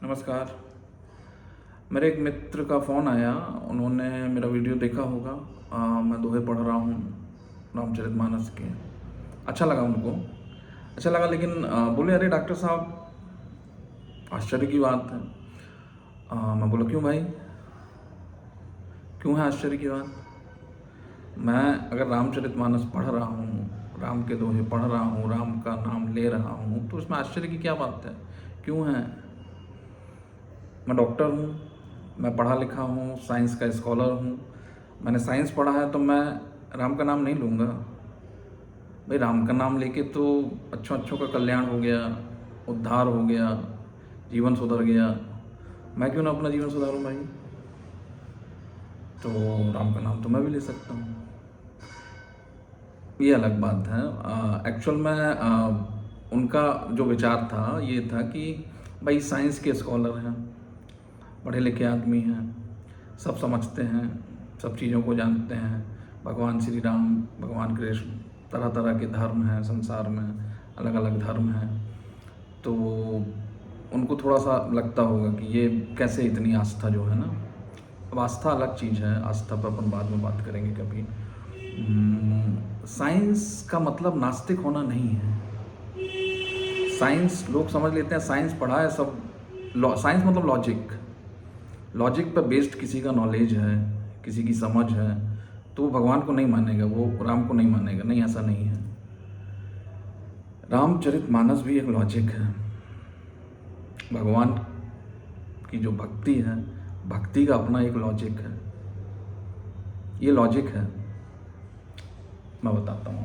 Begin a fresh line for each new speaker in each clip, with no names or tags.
नमस्कार। मेरे एक मित्र का फ़ोन आया, उन्होंने मेरा वीडियो देखा होगा। मैं दोहे पढ़ रहा हूँ रामचरितमानस के। अच्छा लगा उनको, अच्छा लगा, लेकिन बोले अरे डॉक्टर साहब, आश्चर्य की बात है। मैं बोला क्यों भाई, क्यों है आश्चर्य की बात? मैं अगर रामचरितमानस पढ़ रहा हूँ, राम के दोहे पढ़ रहा हूँ, राम का नाम ले रहा हूँ, तो इसमें आश्चर्य की क्या बात है? क्यों है? मैं डॉक्टर हूँ, मैं पढ़ा लिखा हूँ, साइंस का स्कॉलर हूँ। मैंने साइंस पढ़ा है तो मैं राम का नाम नहीं लूँगा। भाई राम का नाम लेके तो अच्छों अच्छों का कल्याण हो गया, उद्धार हो गया, जीवन सुधर गया। मैं क्यों ना अपना जीवन सुधारूँ भाई? तो राम का नाम तो मैं भी ले सकता हूँ, ये अलग बात है। एक्चुअल में उनका जो विचार था ये था कि भाई साइंस के स्कॉलर हैं, पढ़े लिखे आदमी हैं, सब समझते हैं, सब चीज़ों को जानते हैं। भगवान श्री राम, भगवान कृष्ण, तरह तरह के धर्म हैं संसार में, अलग अलग धर्म हैं। तो उनको थोड़ा सा लगता होगा कि ये कैसे इतनी आस्था जो है ना। अब आस्था अलग चीज़ है, आस्था पर अपन बाद में बात करेंगे कभी। साइंस का मतलब नास्तिक होना नहीं है। साइंस लोग समझ लेते हैं, साइंस पढ़ा है सब। साइंस मतलब लॉजिक, लॉजिक पर बेस्ड किसी का नॉलेज है, किसी की समझ है, तो वो भगवान को नहीं मानेगा, वो राम को नहीं मानेगा। नहीं, ऐसा नहीं है। रामचरितमानस भी एक लॉजिक है। भगवान की जो भक्ति है, भक्ति का अपना एक लॉजिक है। ये लॉजिक है, मैं बताता हूँ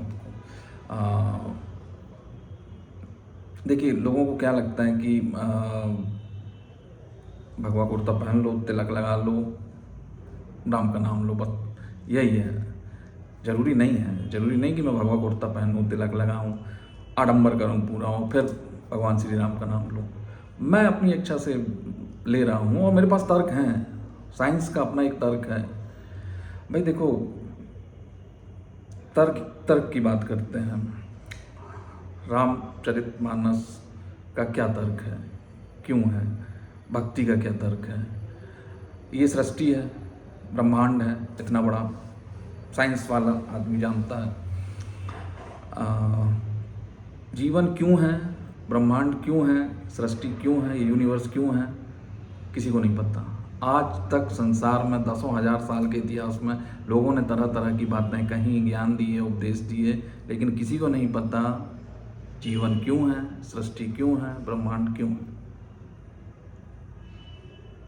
आपको। देखिए, लोगों को क्या लगता है कि भगवा कुर्ता पहन लो, तिलक लगा लो, राम का नाम लो, बस यही है। ज़रूरी नहीं है, ज़रूरी नहीं कि मैं भगवा कुर्ता पहनूँ, तिलक लगाऊँ, आडंबर करूँ पूरा हूँ, फिर भगवान श्री राम का नाम लूँ। मैं अपनी इच्छा से ले रहा हूँ और मेरे पास तर्क हैं। साइंस का अपना एक तर्क है। भाई देखो, तर्क तर्क की बात करते हैं हम। रामचरितमानस का क्या तर्क है, क्यों है? भक्ति का क्या तर्क है? ये सृष्टि है, ब्रह्मांड है इतना बड़ा, साइंस वाला आदमी जानता है। जीवन क्यों है, ब्रह्मांड क्यों है, सृष्टि क्यों है, ये यूनिवर्स क्यों है, किसी को नहीं पता। आज तक संसार में दसों हजार साल के इतिहास में लोगों ने तरह तरह की बातें कही, ज्ञान दिए, उपदेश दिए, लेकिन किसी को नहीं पता जीवन क्यों है, सृष्टि क्यों है, ब्रह्मांड क्यों है।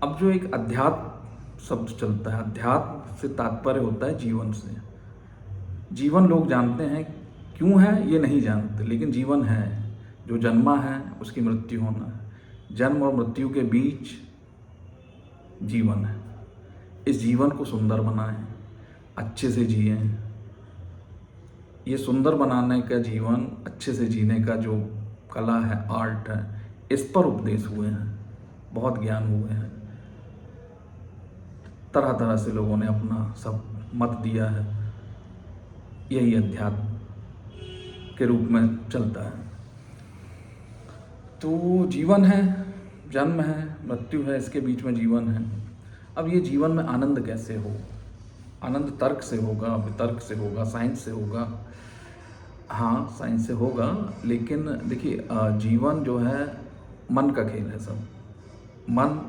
अब जो एक अध्यात्म शब्द चलता है, अध्यात्म से तात्पर्य होता है जीवन से। जीवन लोग जानते हैं, क्यों है ये नहीं जानते, लेकिन जीवन है। जो जन्मा है उसकी मृत्यु होना है, जन्म और मृत्यु के बीच जीवन है। इस जीवन को सुंदर बनाएं, अच्छे से जिए। ये सुंदर बनाने का जीवन, अच्छे से जीने का जो कला है, आर्ट है, इस पर उपदेश हुए हैं, बहुत ज्ञान हुए हैं। तरह तरह से लोगों ने अपना सब मत दिया है। यही अध्यात्म के रूप में चलता है। तो जीवन है, जन्म है, मृत्यु है, इसके बीच में जीवन है। अब ये जीवन में आनंद कैसे हो? आनंद तर्क से होगा, वितर्क से होगा, साइंस से होगा। हाँ, साइंस से होगा, लेकिन देखिए, जीवन जो है मन का खेल है सब। मन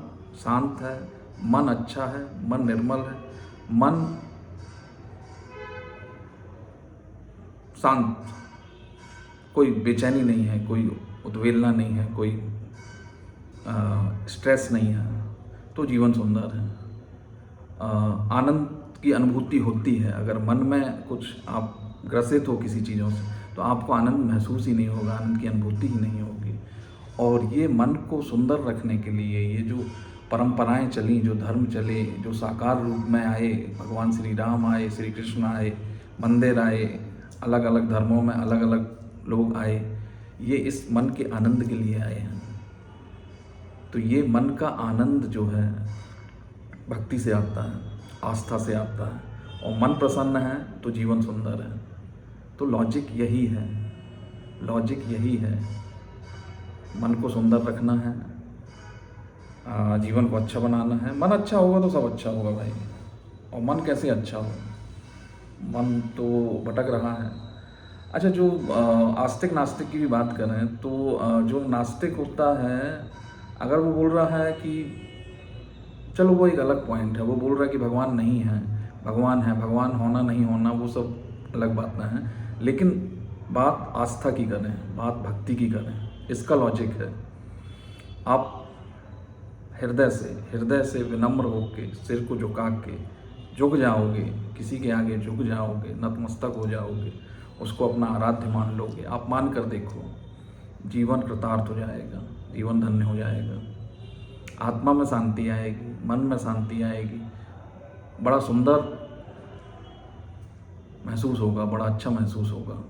शांत है, मन अच्छा है, मन निर्मल है, मन शांत, कोई बेचैनी नहीं है, कोई उद्वेलना नहीं है, कोई स्ट्रेस नहीं है, तो जीवन सुंदर है। आनंद की अनुभूति होती है। अगर मन में कुछ आप ग्रसित हो किसी चीज़ों से, तो आपको आनंद महसूस ही नहीं होगा, आनंद की अनुभूति ही नहीं होगी। और ये मन को सुंदर रखने के लिए ये जो परंपराएं चली, जो धर्म चले, जो साकार रूप में आए, भगवान श्री राम आए, श्री कृष्ण आए, मंदिर आए, अलग अलग धर्मों में अलग अलग लोग आए, ये इस मन के आनंद के लिए आए हैं। तो ये मन का आनंद जो है भक्ति से आता है, आस्था से आता है, और मन प्रसन्न है तो जीवन सुंदर है। तो लॉजिक यही है, लॉजिक यही है। मन को सुंदर रखना है, जीवन को अच्छा बनाना है। मन अच्छा होगा तो सब अच्छा होगा भाई। और मन कैसे अच्छा हो, मन तो भटक रहा है। अच्छा, जो आस्तिक नास्तिक की भी बात करें तो जो नास्तिक होता है, अगर वो बोल रहा है कि चलो वो एक अलग पॉइंट है, वो बोल रहा है कि भगवान नहीं है, भगवान है, भगवान होना नहीं होना वो सब अलग बातें हैं, लेकिन बात आस्था की करें, बात भक्ति की करें, इसका लॉजिक है। आप हृदय से विनम्र होके, सिर को झुका के झुक जाओगे, किसी के आगे झुक जाओगे, नतमस्तक हो जाओगे, उसको अपना आराध्य मान लोगे, आप मान कर देखो, जीवन कृतार्थ हो जाएगा, जीवन धन्य हो जाएगा, आत्मा में शांति आएगी, मन में शांति आएगी, बड़ा सुंदर महसूस होगा, बड़ा अच्छा महसूस होगा।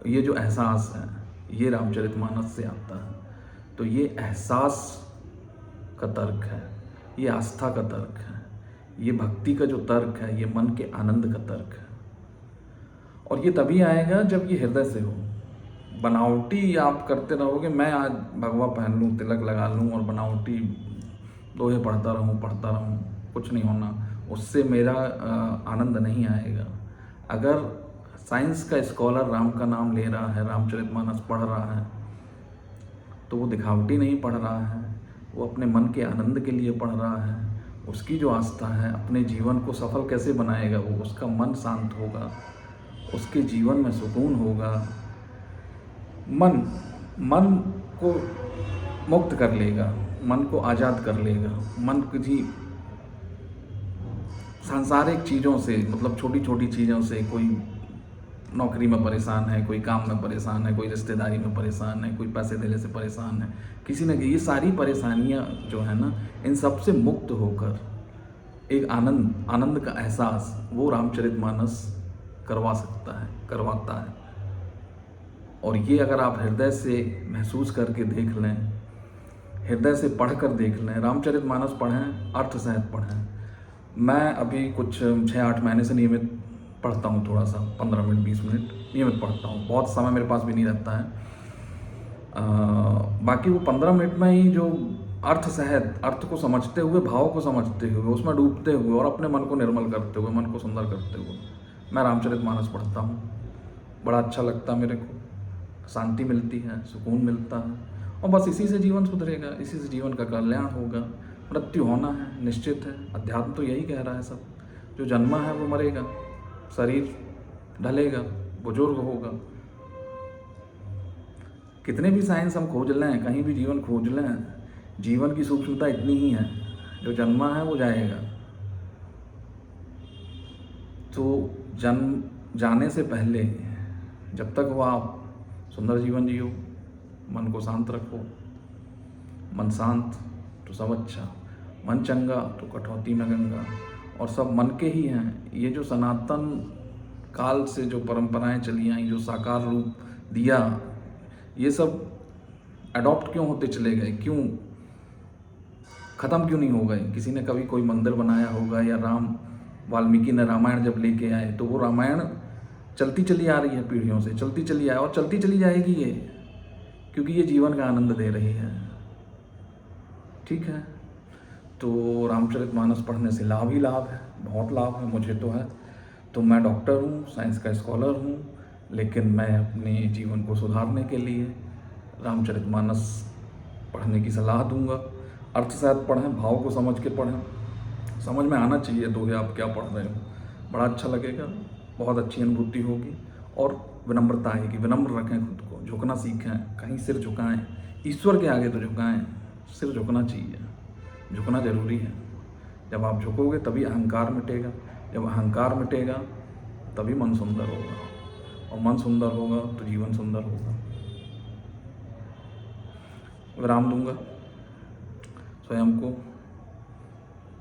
ये जो एहसास है ये रामचरितमानस से आता है। तो ये एहसास का तर्क है, ये आस्था का तर्क है, ये भक्ति का जो तर्क है, ये मन के आनंद का तर्क है। और ये तभी आएगा जब ये हृदय से हो। बनावटी आप करते रहोगे, मैं आज भगवा पहन लूँ, तिलक लगा लूँ और बनावटी दोहे पढ़ता रहूँ, कुछ नहीं होना, उससे मेरा आनंद नहीं आएगा। अगर साइंस का स्कॉलर राम का नाम ले रहा है, रामचरितमानस पढ़ रहा है, तो वो दिखावटी नहीं पढ़ रहा है, वो अपने मन के आनंद के लिए पढ़ रहा है। उसकी जो आस्था है, अपने जीवन को सफल कैसे बनाएगा वो, उसका मन शांत होगा, उसके जीवन में सुकून होगा, मन को मुक्त कर लेगा, मन को आज़ाद कर लेगा। मन किसी सांसारिक चीज़ों से, मतलब छोटी छोटी चीज़ों से, कोई नौकरी में परेशान है, कोई काम में परेशान है, कोई रिश्तेदारी में परेशान है, कोई पैसे देने से परेशान है, किसी न ये सारी परेशानियां जो है ना, इन सब से मुक्त होकर एक आनंद का एहसास वो रामचरितमानस करवा सकता है, करवाता है। और ये अगर आप हृदय से महसूस करके देख लें, हृदय से पढ़ कर देख लें, रामचरितमानस पढ़ें, अर्थ सहित पढ़ें। मैं अभी कुछ 6-8 महीने से नियमित पढ़ता हूँ, थोड़ा सा 15 मिनट 20 मिनट नियमित पढ़ता हूँ, बहुत समय मेरे पास भी नहीं रहता है। बाकी वो 15 मिनट में ही जो अर्थ सहित, अर्थ को समझते हुए, भाव को समझते हुए, उसमें डूबते हुए और अपने मन को निर्मल करते हुए, मन को सुंदर करते हुए मैं रामचरितमानस पढ़ता हूँ। बड़ा अच्छा लगता है मेरे को, शांति मिलती है, सुकून मिलता है, और बस इसी से जीवन सुधरेगा, इसी से जीवन का कल्याण होगा। मृत्यु होना है, निश्चित है, अध्यात्म तो यही कह रहा है सब। जो जन्मा है वो मरेगा, शरीर ढलेगा, बुजुर्ग होगा। कितने भी साइंस हम खोज लें, कहीं भी जीवन खोज लें, जीवन की सूक्ष्मता इतनी ही है, जो जन्मा है वो जाएगा। तो जन्म जाने से पहले जब तक हो आप सुंदर जीवन जियो, मन को शांत रखो। मन शांत तो सब अच्छा, मन चंगा तो कटौती में गंगा। और सब मन के ही हैं। ये जो सनातन काल से जो परंपराएं चली आई, जो साकार रूप दिया, ये सब अडॉप्ट क्यों होते चले गए, क्यों ख़त्म क्यों नहीं हो गए? किसी ने कभी कोई मंदिर बनाया होगा, या वाल्मीकि ने रामायण जब लेके आए, तो वो रामायण चलती चली आ रही है, पीढ़ियों से चलती चली आए और चलती चली जाएगी ये, क्योंकि ये जीवन का आनंद दे रही है। ठीक है, तो रामचरितमानस पढ़ने से लाभ ही लाभ है, बहुत लाभ है, मुझे तो है। तो मैं डॉक्टर हूँ, साइंस का स्कॉलर हूँ, लेकिन मैं अपने जीवन को सुधारने के लिए रामचरितमानस पढ़ने की सलाह दूंगा। अर्थ सहित पढ़ें, भाव को समझ के पढ़ें, समझ में आना चाहिए दोहे आप क्या पढ़ रहे हो, बड़ा अच्छा लगेगा, बहुत अच्छी अनुभूति होगी और विनम्रता आएगी। विनम्र रखें खुद को, झुकना सीखें, कहीं सिर झुकाएं, ईश्वर के आगे तो झुकाएं, सिर झुकना चाहिए, झुकना जरूरी है। जब आप झुकोगे तभी अहंकार मिटेगा, जब अहंकार मिटेगा तभी मन सुंदर होगा, और मन सुंदर होगा तो जीवन सुंदर होगा। विराम दूंगा, स्वयं को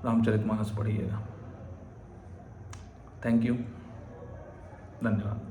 रामचरितमानस पढ़िएगा। थैंक यू, धन्यवाद।